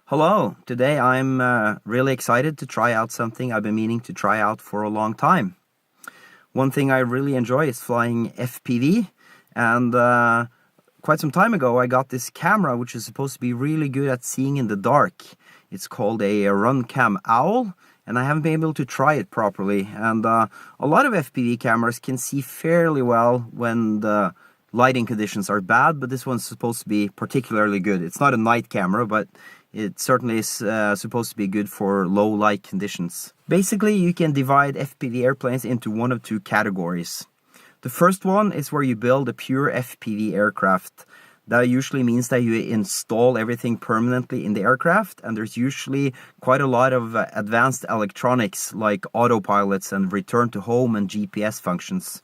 Hello, today I'm really excited to try out something I've been meaning to try out for a long time. One thing I really enjoy is flying FPV, and quite some time ago I got this camera which is supposed to be really good at seeing in the dark. It's called a Runcam OWL, and I haven't been able to try it properly. And a lot of FPV cameras can see fairly well when the lighting conditions are bad, but this one's supposed to be particularly good. It's not a night camera, but it certainly is supposed to be good for low light conditions. Basically, you can divide FPV airplanes into one of two categories. The first one is where you build a pure FPV aircraft. That usually means that you install everything permanently in the aircraft, and there's usually quite a lot of advanced electronics like autopilots and return to home and GPS functions.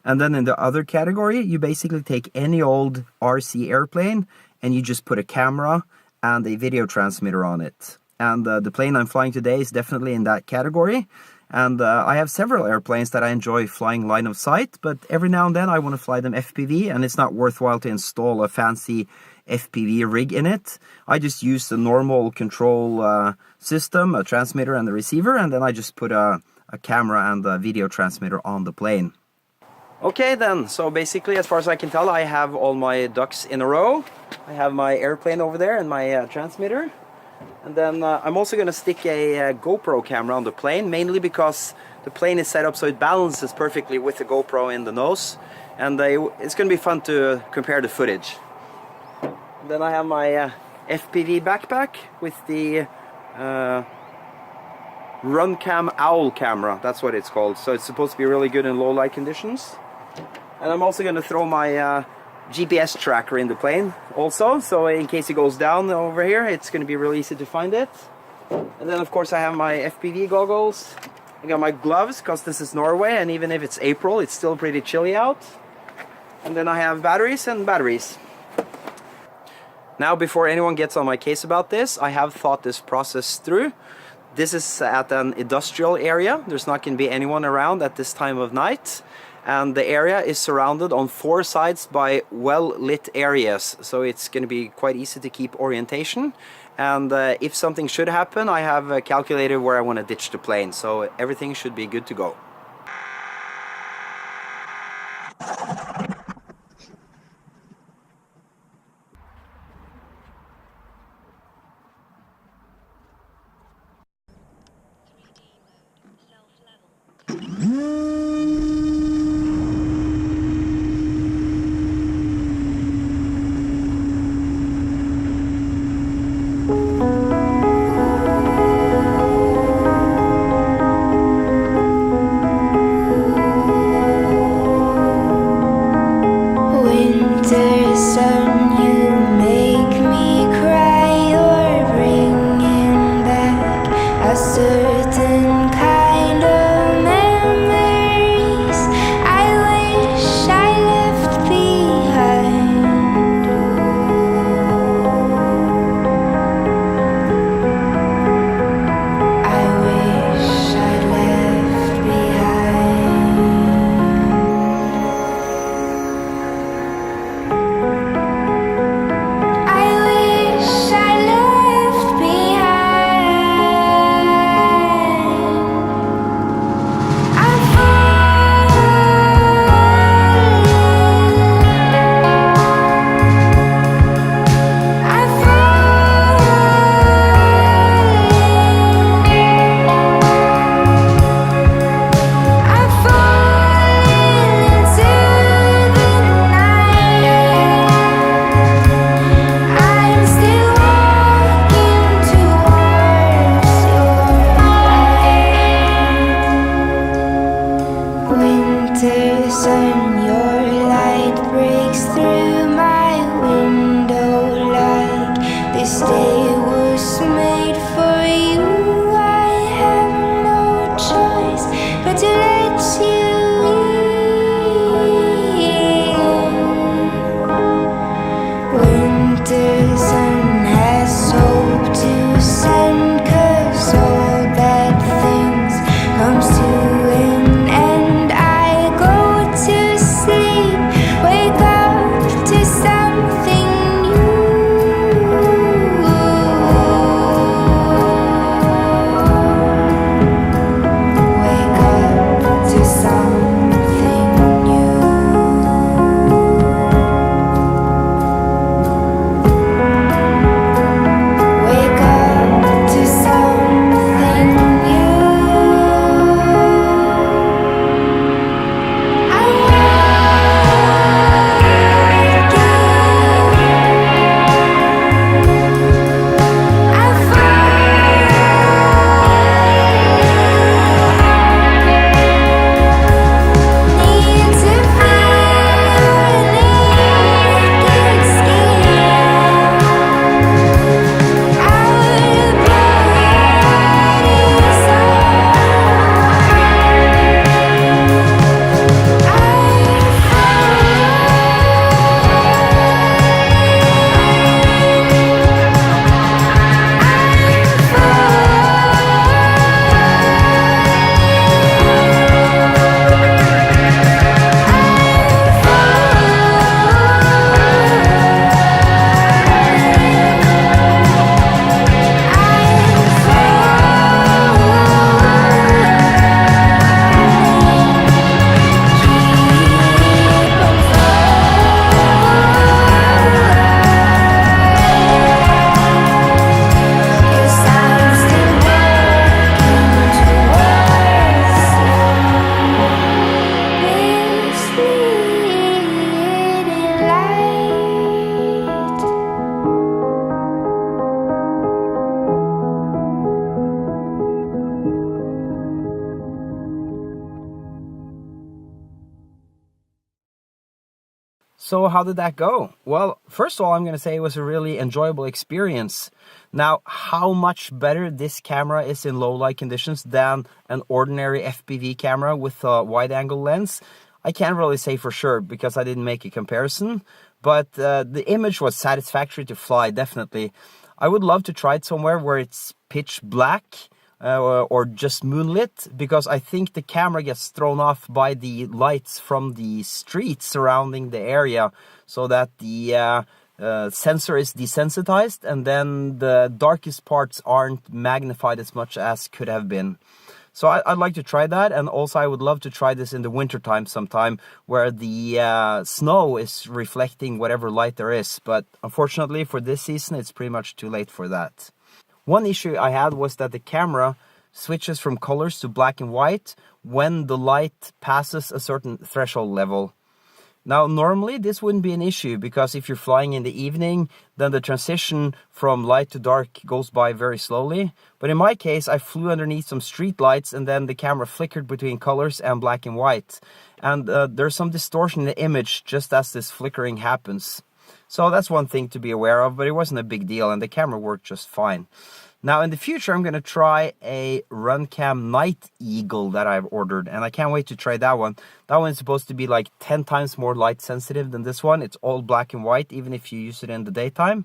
And then in the other category, you basically take any old RC airplane and you just put a camera and a video transmitter on it. And the plane I'm flying today is definitely in that category. And I have several airplanes that I enjoy flying line of sight, but every now and then I want to fly them FPV, and it's not worthwhile to install a fancy FPV rig in it. I just use the normal control system, a transmitter and the receiver, and then I just put a camera and a video transmitter on the plane. Okay then, so basically as far as I can tell, I have all my ducks in a row. I have my airplane over there and my transmitter. And then I'm also going to stick a GoPro camera on the plane, mainly because the plane is set up so it balances perfectly with the GoPro in the nose. And it's going to be fun to compare the footage. And then I have my FPV backpack with the Runcam OWL camera, that's what it's called. So it's supposed to be really good in low light conditions. And I'm also going to throw my GPS tracker in the plane also, so in case it goes down over here, it's going to be really easy to find it. And then of course I have my FPV goggles. I got my gloves because this is Norway, and even if it's April, it's still pretty chilly out. And then I have batteries and batteries. Now, before anyone gets on my case about this, I have thought this process through. This is at an industrial area. There's not going to be anyone around at this time of night. And the area is surrounded on 4 sides by well-lit areas, so it's going to be quite easy to keep orientation. And if something should happen, I have calculated where I want to ditch the plane, so everything should be good to go. So how did that go? Well, first of all, I'm going to say it was a really enjoyable experience. Now, how much better this camera is in low light conditions than an ordinary FPV camera with a wide angle lens, I can't really say for sure because I didn't make a comparison, but the image was satisfactory to fly, definitely. I would love to try it somewhere where it's pitch black, or just moonlit, because I think the camera gets thrown off by the lights from the streets surrounding the area, so that the sensor is desensitized, and then the darkest parts aren't magnified as much as could have been. So I'd like to try that, and also I would love to try this in the wintertime sometime, where the snow is reflecting whatever light there is, but unfortunately for this season it's pretty much too late for that. One issue I had was that the camera switches from colors to black and white when the light passes a certain threshold level. Now, normally this wouldn't be an issue, because if you're flying in the evening, then the transition from light to dark goes by very slowly. But in my case, I flew underneath some street lights, and then the camera flickered between colors and black and white. And there's some distortion in the image just as this flickering happens. So that's one thing to be aware of, but it wasn't a big deal, and the camera worked just fine. Now, in the future, I'm going to try a Runcam Night Eagle that I've ordered, and I can't wait to try that one. That one is supposed to be like 10 times more light sensitive than this one. It's all black and white, even if you use it in the daytime,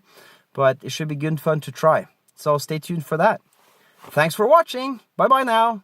but it should be good fun to try. So stay tuned for that. Thanks for watching. Bye-bye now.